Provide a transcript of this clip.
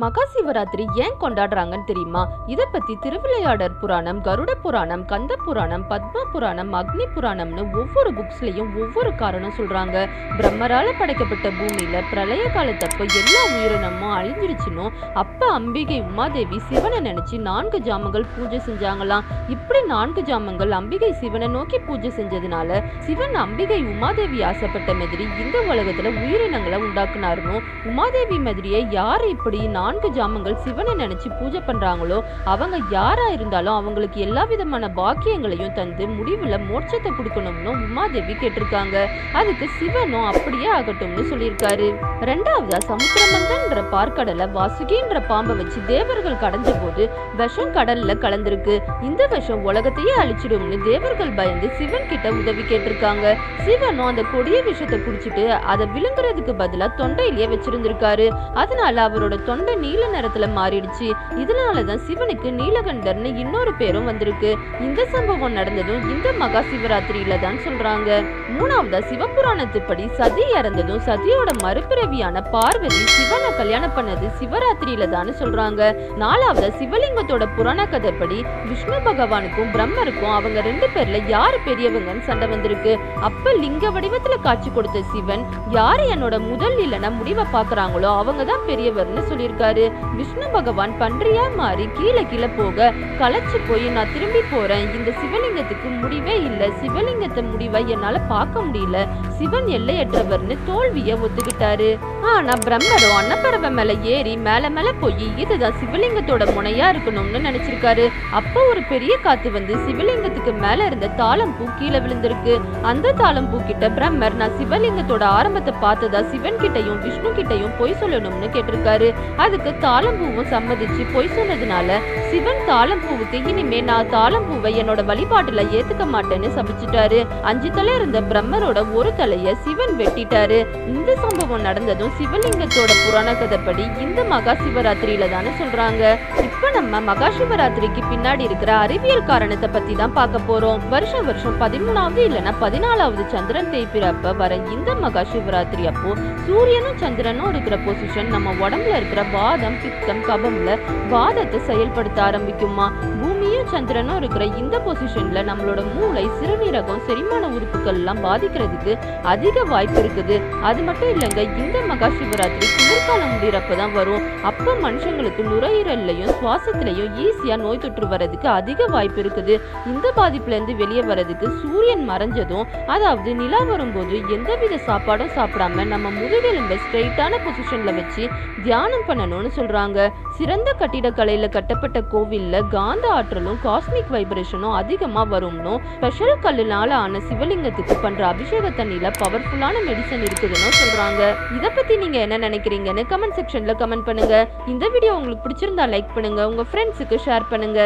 மகா சிவராத்திரி ஏன் கொண்டாடுறாங்கன்னு தெரியுமா? இத பத்தி திருவிளையாடற் புராணம், கருட புராணம், கந்த புராணம், பத்ம புராணம், அக்னி புராணம்னு ஒவ்வொரு புக்ஸ்லயும் ஒவ்வொரு காரணம் சொல்றாங்க. பிரம்மரால படைக்கப்பட்ட பூமியில பிரளய காலத்தப்ப எல்லா உயிரினமும் அழிஞ்சிருச்சுன்னு அப்ப அம்பிகை உமாதேவி சிவனை நினைச்சு 4 ஜாமங்கள் பூஜை செஞ்சாங்களாம். இப்படி 4 ஜாமங்கள் அம்பிகை சிவனை நோக்கி பூஜை செஞ்சதுனால சிவன் அம்பிகை உமாதேவி ஆசைப்பட்ட மாதிரி இந்த உலகத்துல உயிரினங்களை உண்டாக்குனாருன்னு உமாதேவி மாதிரியே யாரு இப்படி 4 ஜாமங்கள் சிவனை நினைச்சு பூஜை பண்றாங்களோ அவங்க யாரா இருந்தாலும் அவங்களுக்கு எல்லா விதமான பாக்கியங்களையும் தந்து முடிவுல மோட்சத்தை கொடுக்கணும்னு உமாதேவி கேட்டிருக்காங்க. அதுக்கு சிவனும் அப்படியே ஆகட்டும்னு சொல்லியிருக்காரு. ரெண்டாவதா சமுத்திரமந்தன்ற பார்க்கடலை வாசுகின்ற பாம்பை வச்சு தேவர்கள் கடைஞ்ச போது விஷம் கடல்ல கலந்திருக்கு. இந்த விஷம் உலகத்தையே அழிச்சிடும்னு தேவர்கள் பயந்து சிவன் கிட்ட உதவி கேட்டிருக்காங்க. சிவனும் அந்த கொடிய விஷத்தை குடிச்சிட்டு அதை விழுங்குறதுக்கு பதிலா தொண்டையிலேயே வச்சிருந்திருக்காரு. அதனால அவரோட தொண்டை நீல நிறத்துல மாறிடுச்சு. இதனாலதான் சிவனுக்கு நீலகண்டர்னு இன்னொரு பேரும் வந்திருக்கு. இந்த சம்பவம் நடந்ததும் இந்த மகா சிவராத்திரியில தான் சொல்றாங்க. மூணாவதா சிவபுராணத்துப்படி சதி இறந்ததும் சதியோட மறுபிறவியான பார்வதி சிவனை கல்யாணம் பண்ணது சிவராத்திரியில தான் சொல்றாங்க. நாலாவதா சிவலிங்கத்தோட புராண கதைப்படி விஷ்ணு பகவானுக்கும் பிரம்மருக்கும் அவங்க 2 பேர்ல யாரு பெரியவங்கன்னு சண்டை வந்திருக்கு. அப்ப லிங்க வடிவத்துல காட்சி கொடுத்த சிவன் யாரு என்னோட முதல் இல்லைன்னா முடிவை பாக்குறாங்களோ அவங்கதான் பெரியவர்னு சொல்லியிருக்காரு. விஷ்ணு பகவான் பன்றியா மாறி கீழே போக களைச்சு போய் நான் திரும்பி போறேன், இந்த சிவலிங்கத்துக்கு முடிவே இல்லை, சிவலிங்கத்தை முடிவை என்னால பார்க்க முடியல, சிவன் எல்லையற்றவர்னு தோல்விய ஒத்துக்கிட்டாரு. ஆனா பிரம்மரோ அன்னப்பறவை மேல ஏறி மேல போய் இதுதான் சிவலிங்கத்தோட முனையா இருக்கணும்னு நினைச்சிருக்காரு. அப்போ ஒரு பெரிய காத்து வந்து சிவலிங்கத்துக்கு மேல இருந்த தாளம்பூ கீழே விழுந்திருக்கு. அந்த தாளம்பூ கிட்ட பிரம்மர் நான் சிவலிங்கத்தோட ஆரம்பத்தை பார்த்ததா சிவன் கிட்டையும் விஷ்ணு கிட்டையும் பொய் சொல்லணும்னு கேட்டிருக்காரு. அதுக்கு தாளம்பூவும் சம்மதிச்சு பொய் சொன்னதுனால சிவன் தாளம்பூவுக்கு இனிமே நான் தாளம்பூவை என்னோட வழிபாட்டுல ஏத்துக்க மாட்டேன்னு சபிச்சிட்டாரு. 5 தலை இருந்த பிரம்மரோட ஒரு தலைய சிவன் வெட்டிட்டாரு. இந்த சம்பவம் நடந்ததும் சிவலிங்கத்தோட புராண கதைப்படி இந்த மகா சிவராத்திரியில தானே சொல்றாங்க. இப்ப நம்ம மகா சிவராத்திரிக்கு பின்னாடி இருக்கிற அறிவியல் காரணத்தை பத்தி தான் பார்க்க போறோம். வருஷம் 13வது இல்லைன்னா 14வது சந்திரன் தேய்பிறப்ப வர இந்த மகா சிவராத்திரி அப்போ சூரியனும் சந்திரனும் இருக்கிற பொசிஷன் நம்ம உடம்புல இருக்கிற வாதம் பித்தம் கபம்ல வாதத்தை செயல்படுத்த ஆரம்பிக்குமா. பூமியும் சந்திரனும் இருக்கிற இந்த பொசிஷன்ல நம்மளோட மூளை சிறுநீரகம் செரிமான உறுப்புகள் எல்லாம் பாதிக்கிறதுக்கு அதிக வாய்ப்பு இருக்குது. அது மட்டும் இல்லைங்க, இந்த மகா சிவராத்திரி குளிர்காலம் முடிகிறப்பதான் வரும். அப்ப மனுஷங்களுக்கு நுரையீரல்லையும் சுவாசத்திலையும் ஈஸியா நோய் தொற்று வர்றதுக்கு அதிக வாய்ப்பு இருக்குது. இந்த பாதிப்புல இருந்து வெளியே வர்றதுக்கு சூரியன் மறைஞ்சதும் அதாவது நிலா வரும்போது எந்தவித சாப்பாடும் சாப்பிடாம நம்ம முதுகெலும்பை ஸ்ட்ரெயிட்டான பொசிஷன்ல வச்சு தியானம் பண்ணணும்னு சொல்றாங்க. சிறந்த கட்டிடக்கலையில கட்டப்பட்ட கோவில்ல காந்த ஆற்றலும் காஸ்மிக் வைப்ரேஷனும் அதிகமா வரும்னு ஸ்பெஷல் கல்லுனால ஆன சிவலிங்கத்துக்கு பண்ற அபிஷேக தண்ணியில பவர்ஃபுல்லான மெடிசன் இருக்குதுன்னு சொல்றாங்க. இத பத்தி நீங்க என்ன நினைக்கிறீங்கன்னு கமெண்ட் செக்ஷன்ல கமெண்ட் பண்ணுங்க. இந்த வீடியோ உங்களுக்கு பிடிச்சிருந்தா லைக் பண்ணுங்க, உங்க ஃப்ரெண்ட்ஸுக்கு ஷேர் பண்ணுங்க.